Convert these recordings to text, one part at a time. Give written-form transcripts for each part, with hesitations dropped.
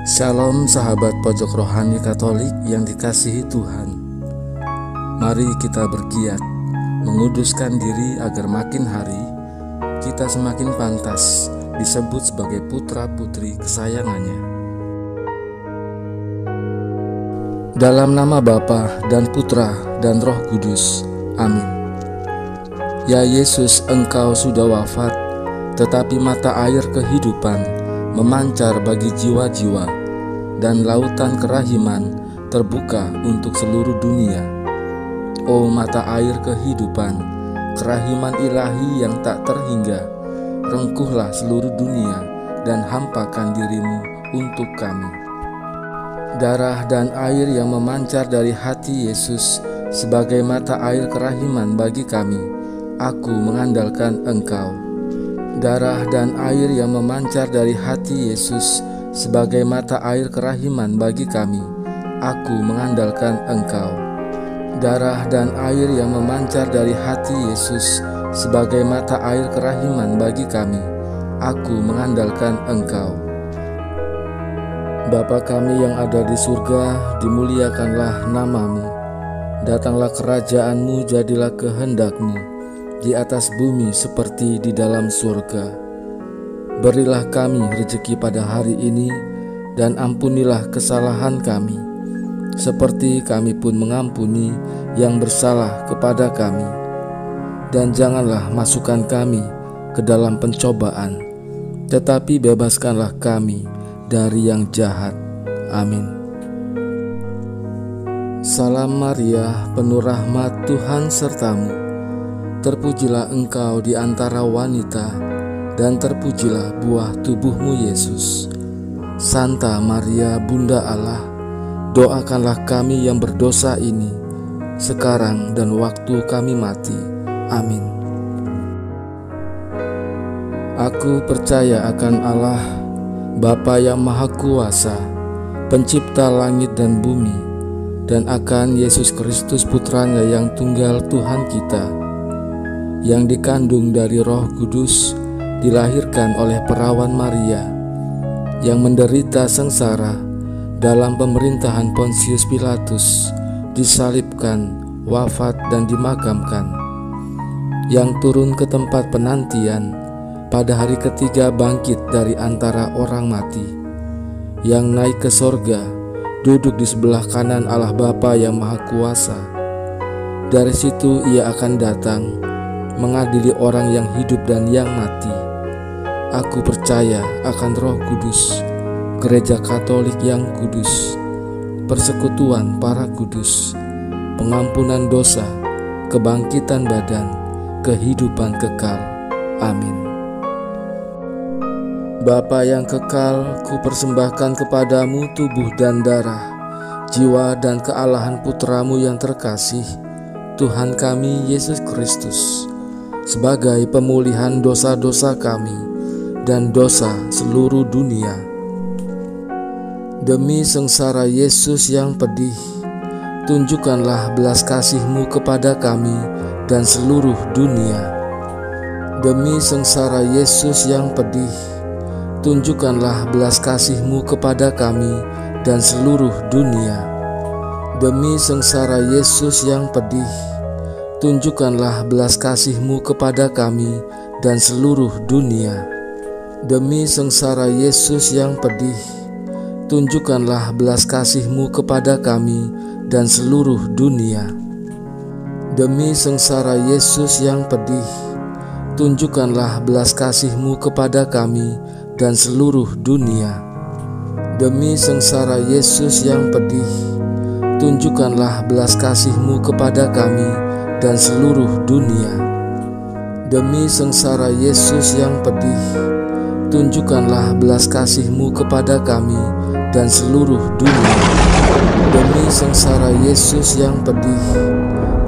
Shalom sahabat pojok rohani Katolik yang dikasihi Tuhan. Mari kita bergiat menguduskan diri agar makin hari kita semakin pantas disebut sebagai putra-putri kesayangannya. Dalam nama Bapa dan Putra dan Roh Kudus. Amin. Ya Yesus, Engkau sudah wafat, tetapi mata air kehidupan memancar bagi jiwa-jiwa, dan lautan kerahiman terbuka untuk seluruh dunia. Oh mata air kehidupan, kerahiman ilahi yang tak terhingga, rengkuhlah seluruh dunia dan hampakan dirimu untuk kami. Darah dan air yang memancar dari hati Yesus sebagai mata air kerahiman bagi kami, aku mengandalkan Engkau. Darah dan air yang memancar dari hati Yesus sebagai mata air kerahiman bagi kami, aku mengandalkan Engkau. Darah dan air yang memancar dari hati Yesus sebagai mata air kerahiman bagi kami, aku mengandalkan Engkau. Bapa kami yang ada di surga, dimuliakanlah nama-Mu. Datanglah kerajaan-Mu, jadilah kehendak-Mu di atas bumi seperti di dalam surga. Berilah kami rezeki pada hari ini, dan ampunilah kesalahan kami, seperti kami pun mengampuni yang bersalah kepada kami. Dan janganlah masukkan kami ke dalam pencobaan, tetapi bebaskanlah kami dari yang jahat. Amin. Salam Maria, penuh rahmat, Tuhan sertamu. Terpujilah engkau di antara wanita, dan terpujilah buah tubuhmu Yesus. Santa Maria, Bunda Allah, doakanlah kami yang berdosa ini, sekarang dan waktu kami mati. Amin. Aku percaya akan Allah, Bapa yang Maha Kuasa, Pencipta langit dan bumi, dan akan Yesus Kristus Putranya yang tunggal Tuhan kita, yang dikandung dari Roh Kudus, dilahirkan oleh perawan Maria, yang menderita sengsara dalam pemerintahan Pontius Pilatus, disalibkan, wafat dan dimakamkan, yang turun ke tempat penantian, pada hari ketiga bangkit dari antara orang mati, yang naik ke sorga, duduk di sebelah kanan Allah Bapa yang Maha Kuasa. Dari situ Ia akan datang mengadili orang yang hidup dan yang mati. Aku percaya akan Roh Kudus, Gereja Katolik yang kudus, persekutuan para kudus, pengampunan dosa, kebangkitan badan, kehidupan kekal. Amin. Bapa yang kekal, ku persembahkan kepadamu tubuh dan darah, jiwa dan kealahan Putramu yang terkasih, Tuhan kami Yesus Kristus, sebagai pemulihan dosa-dosa kami dan dosa seluruh dunia. Demi sengsara Yesus yang pedih, tunjukkanlah belas kasih-Mu kepada kami dan seluruh dunia. Demi sengsara Yesus yang pedih, tunjukkanlah belas kasih-Mu kepada kami dan seluruh dunia. Demi sengsara Yesus yang pedih, tunjukkanlah belas kasih-Mu kepada kami dan seluruh dunia. Demi sengsara Yesus yang pedih, tunjukkanlah belas kasih-Mu kepada kami dan seluruh dunia. Demi sengsara Yesus yang pedih, tunjukkanlah belas kasih-Mu kepada kami dan seluruh dunia. Demi sengsara Yesus yang pedih, tunjukkanlah belas kasih-Mu kepada kami dan seluruh dunia. Demi sengsara Yesus yang pedih, tunjukkanlah belas kasih-Mu kepada kami dan seluruh dunia. Demi sengsara Yesus yang pedih,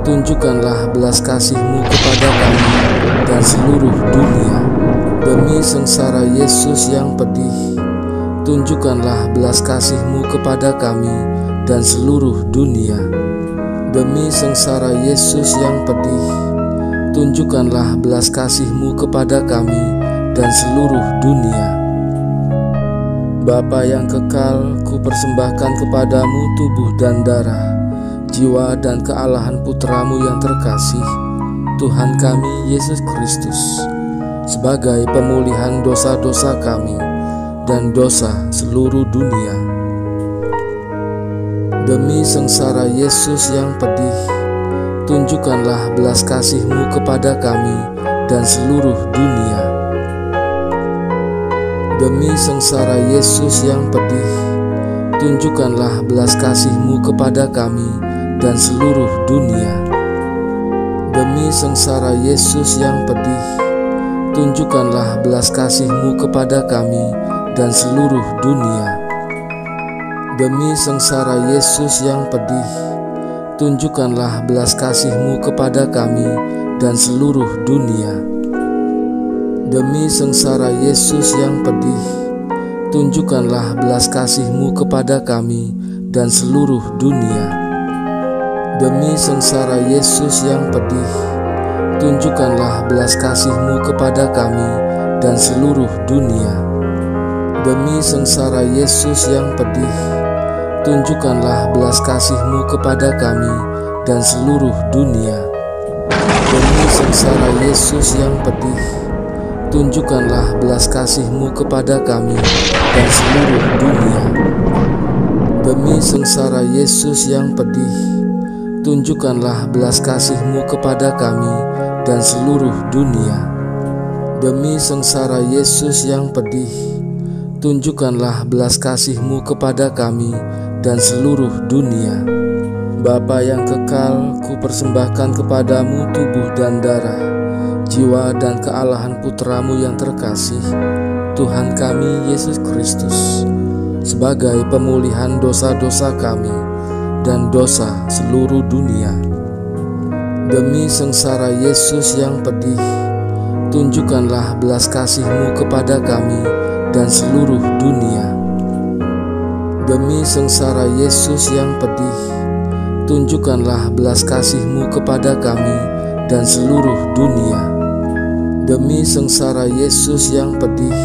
tunjukkanlah belas kasih-Mu kepada kami dan seluruh dunia. Demi sengsara Yesus yang pedih, tunjukkanlah belas kasih-Mu kepada kami dan seluruh dunia. Demi sengsara Yesus yang pedih, tunjukkanlah belas kasih-Mu kepada kami dan seluruh dunia. Bapa yang kekal, ku persembahkan kepadamu tubuh dan darah, jiwa dan kealahan putramu yang terkasih, Tuhan kami Yesus Kristus, sebagai pemulihan dosa-dosa kami dan dosa seluruh dunia. Demi sengsara Yesus yang pedih, tunjukkanlah belas kasih-Mu kepada kami dan seluruh dunia. Demi sengsara Yesus yang pedih, tunjukkanlah belas kasih-Mu kepada kami dan seluruh dunia. Demi sengsara Yesus yang pedih, tunjukkanlah belas kasih-Mu kepada kami dan seluruh dunia. Demi sengsara Yesus yang pedih, tunjukkanlah belas kasih-Mu kepada kami dan seluruh dunia. Demi sengsara Yesus yang pedih, tunjukkanlah belas kasih-Mu kepada kami dan seluruh dunia. Demi sengsara Yesus yang pedih, tunjukkanlah belas kasih-Mu kepada kami dan seluruh dunia. Demi sengsara Yesus yang pedih, tunjukkanlah belas kasih-Mu kepada kami dan seluruh dunia. Demi sengsara Yesus yang pedih, tunjukkanlah belas kasih-Mu kepada kami dan seluruh dunia. Demi sengsara Yesus yang pedih, tunjukkanlah belas kasih-Mu kepada kami dan seluruh dunia. Demi sengsara Yesus yang pedih, tunjukkanlah belas kasih-Mu kepada kami dan seluruh dunia. Bapa yang kekal, ku persembahkan kepadamu tubuh dan darah, jiwa dan kealahan putramu yang terkasih, Tuhan kami Yesus Kristus, sebagai pemulihan dosa-dosa kami dan dosa seluruh dunia. Demi sengsara Yesus yang pedih, tunjukkanlah belas kasih-Mu kepada kami dan seluruh dunia. Demi sengsara Yesus yang pedih, tunjukkanlah belas kasih-Mu kepada kami dan seluruh dunia. Demi sengsara Yesus yang pedih,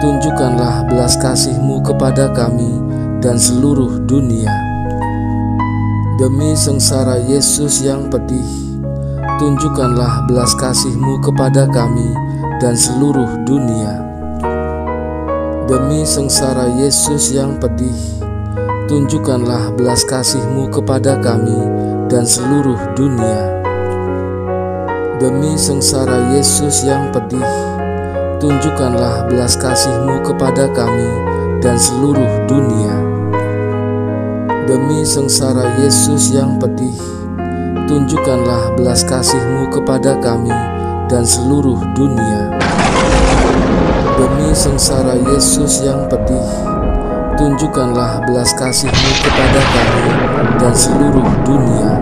tunjukkanlah belas kasih-Mu kepada kami dan seluruh dunia. Demi sengsara Yesus yang pedih, tunjukkanlah belas kasih-Mu kepada kami dan seluruh dunia. Demi sengsara Yesus yang pedih, tunjukkanlah belas kasih-Mu kepada kami dan seluruh dunia. Demi sengsara Yesus yang pedih, tunjukkanlah belas kasih-Mu kepada kami dan seluruh dunia. Demi sengsara Yesus yang pedih, tunjukkanlah belas kasih-Mu kepada kami dan seluruh dunia. Demi sengsara Yesus yang pedih, tunjukkanlah belas kasih-Mu kepada kami dan seluruh dunia.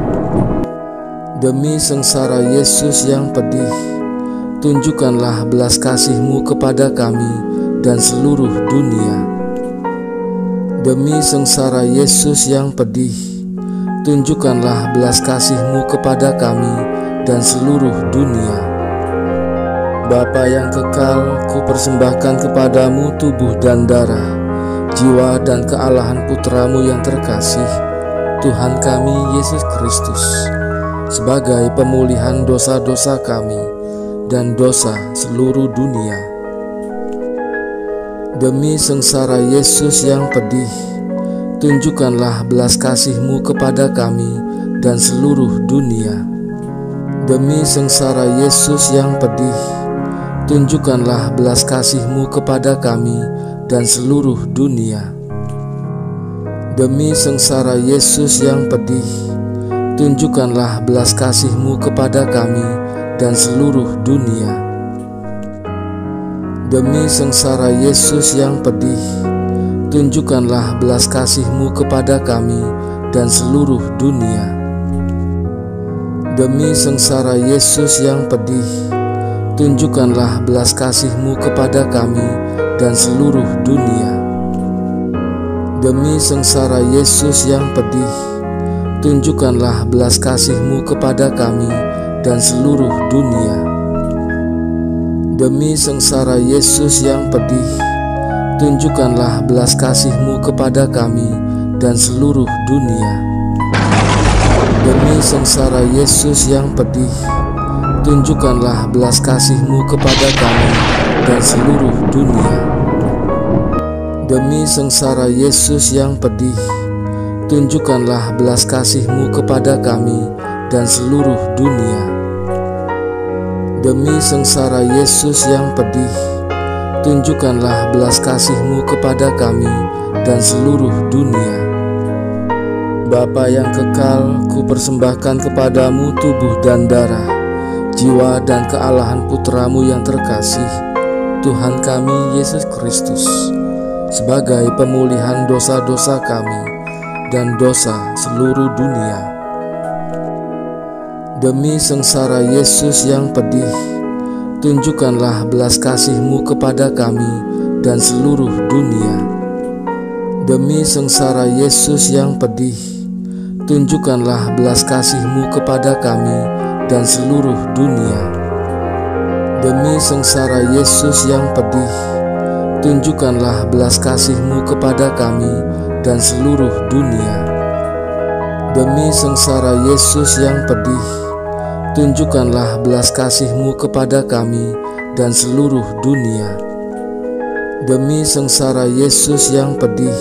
Demi sengsara Yesus yang pedih, tunjukkanlah belas kasih-Mu kepada kami dan seluruh dunia. Demi sengsara Yesus yang pedih, tunjukkanlah belas kasih-Mu kepada kami dan seluruh dunia. Bapa yang kekal, ku persembahkan kepadamu tubuh dan darah, jiwa dan kealahan putramu yang terkasih, Tuhan kami Yesus Kristus, sebagai pemulihan dosa-dosa kami dan dosa seluruh dunia. Demi sengsara Yesus yang pedih, tunjukkanlah belas kasih-Mu kepada kami dan seluruh dunia. Demi sengsara Yesus yang pedih, tunjukkanlah belas kasih-Mu kepada kami dan seluruh dunia. Demi sengsara Yesus yang pedih, tunjukkanlah belas kasih-Mu kepada kami dan seluruh dunia. Demi sengsara Yesus yang pedih, tunjukkanlah belas kasih-Mu kepada kami dan seluruh dunia. Demi sengsara Yesus yang pedih, tunjukkanlah belas kasih-Mu kepada kami dan seluruh dunia. Demi sengsara Yesus yang pedih, tunjukkanlah belas kasih-Mu kepada kami dan seluruh dunia. Demi sengsara Yesus yang pedih, tunjukkanlah belas kasih-Mu kepada kami dan seluruh dunia. Demi sengsara Yesus yang pedih, tunjukkanlah belas kasih-Mu kepada kami dan seluruh dunia. Demi sengsara Yesus yang pedih, tunjukkanlah belas kasih-Mu kepada kami dan seluruh dunia. Demi sengsara Yesus yang pedih, tunjukkanlah belas kasih-Mu kepada kami dan seluruh dunia. Bapa yang kekal, ku persembahkan kepadamu tubuh dan darah, jiwa dan kealahan Putra-Mu yang terkasih, Tuhan kami Yesus Kristus, sebagai pemulihan dosa-dosa kami dan dosa seluruh dunia. Demi sengsara Yesus yang pedih, tunjukkanlah belas kasih-Mu kepada kami dan seluruh dunia. Demi sengsara Yesus yang pedih, tunjukkanlah belas kasih-Mu kepada kami dan seluruh dunia. Demi sengsara Yesus yang pedih, tunjukkanlah belas kasih-Mu kepada kami dan seluruh dunia. Demi sengsara Yesus yang pedih, tunjukkanlah belas kasih-Mu kepada kami dan seluruh dunia. Demi sengsara Yesus yang pedih,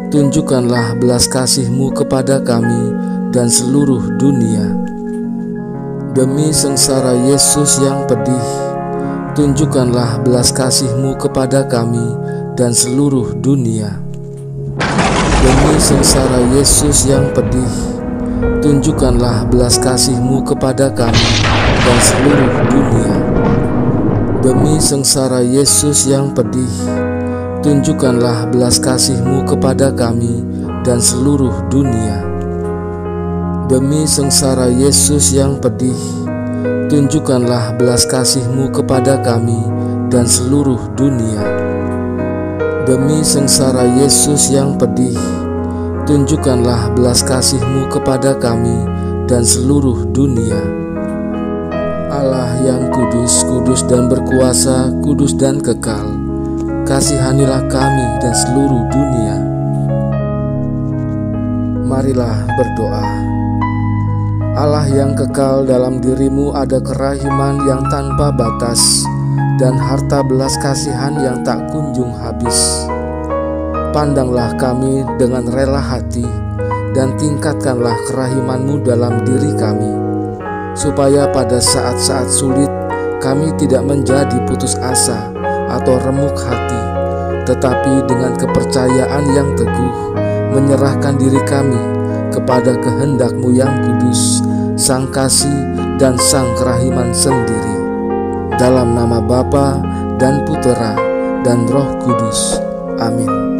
tunjukkanlah belas kasih-Mu kepada kami dan seluruh dunia. Demi sengsara Yesus yang pedih, tunjukkanlah belas kasih-Mu kepada kami dan seluruh dunia. Demi sengsara Yesus yang pedih, tunjukkanlah belas kasih-Mu kepada kami dan seluruh dunia. Demi sengsara Yesus yang pedih, tunjukkanlah belas kasih-Mu kepada kami dan seluruh dunia. Demi sengsara Yesus yang pedih, tunjukkanlah belas kasih-Mu kepada kami dan seluruh dunia. Demi sengsara Yesus yang pedih, tunjukkanlah belas kasih-Mu kepada kami dan seluruh dunia. Allah yang kudus, kudus dan berkuasa, kudus dan kekal, kasihanilah kami dan seluruh dunia. Marilah berdoa. Allah yang kekal, dalam diri-Mu ada kerahiman yang tanpa batas dan harta belas kasihan yang tak kunjung habis. Pandanglah kami dengan rela hati dan tingkatkanlah kerahiman-Mu dalam diri kami, supaya pada saat-saat sulit kami tidak menjadi putus asa atau remuk hati, tetapi dengan kepercayaan yang teguh menyerahkan diri kami kepada kehendak-Mu yang kudus, Sang Kasih dan Sang Kerahiman sendiri. Dalam nama Bapa dan Putera dan Roh Kudus. Amin.